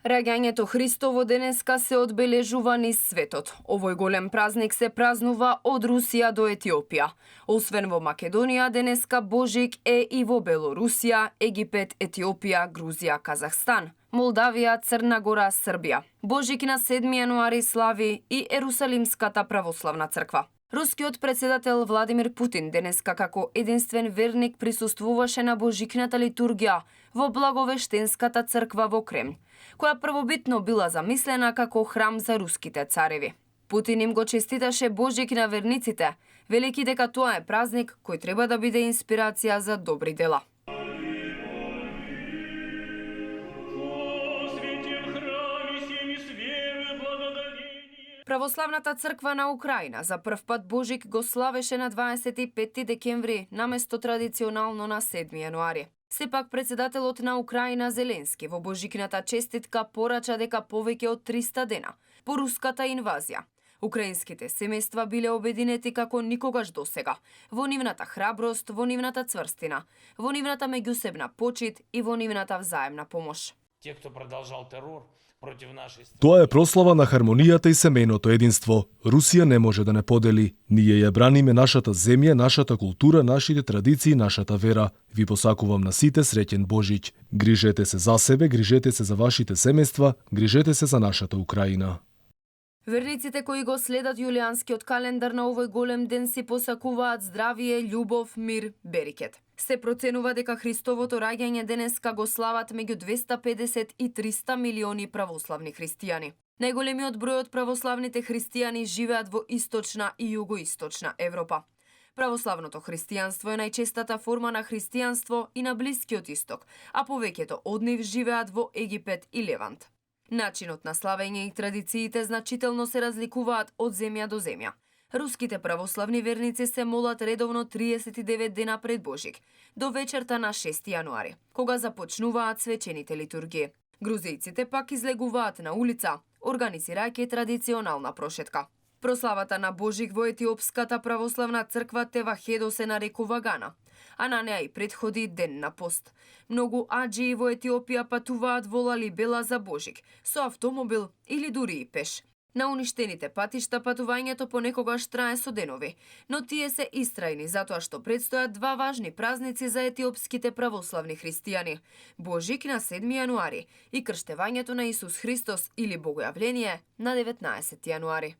Раѓањето Христово денеска се одбележува низ светот. Овој голем празник се празнува од Русија до Етиопија. Освен во Македонија, денеска Божик е и во Белорусија, Египет, Етиопија, Грузија, Казахстан, Молдавија, Црна Гора, Србија. Божик на 7 јануари слави и Ерусалимската православна црква. Рускиот председател Владимир Путин денеска како единствен верник присуствуваше на Божикната литургија во Благовештенската црква во Кремљ, која првобитно била замислена како храм за руските цареви. Путин им го честиташе Божик на верниците, велики дека тоа е празник кој треба да биде инспирација за добри дела. Православната црква на Украина за прв пат Божик го славеше на 25 декември наместо традиционално на 7 јануари. Сепак председателот на Украина Зеленски во Божикната честитка порача дека повеќе од 300 дена по руската инвазија украинските семејства биле обединети како никогаш досега во нивната храброст, во нивната цврстина, во нивната меѓусебна почит и во нивната взаемна помош. Тоа е прослава на хармонијата и семејното единство. Русија не може да не подели. Ние ја браниме нашата земја, нашата култура, нашите традиции, нашата вера. Ви посакувам на сите среќен Божиќ. Грижете се за себе, грижете се за вашите семејства, грижете се за нашата Украина. Верниците кои го следат јулијанскиот календар на овој голем ден си посакуваат здравие, љубов, мир, берикет. Се проценува дека Христовото раѓање денеска го слават меѓу 250 и 300 милиони православни христијани. Најголемиот број од православните христијани живеат во источна и југоисточна Европа. Православното христијанство е најчестата форма на христијанство и на Блискиот исток, а повеќето од нив живеат во Египет и Левант. Начинот на славење и традициите значително се разликуваат од земја до земја. Руските православни верници се молат редовно 39 дена пред Божик, до вечерта на 6 јануари, кога започнуваат свечените литургии. Грузијците пак излегуваат на улица, организирајќи традиционална прошетка. Прославата на Божик во Етиопската православна црква Тевахедо се нарекува Гана, а на неа и предходи ден на пост. Многу аџии во Етиопија патуваат во Лалибела за Божик, со автомобил или дури и пеш. На уништените патишта патувањето понекогаш трае со денови, но тие се истрајни затоа што предстојат два важни празници за етиопските православни христијани – Божик на 7 јануари и крштевањето на Исус Христос или Богојавление на 19 јануари.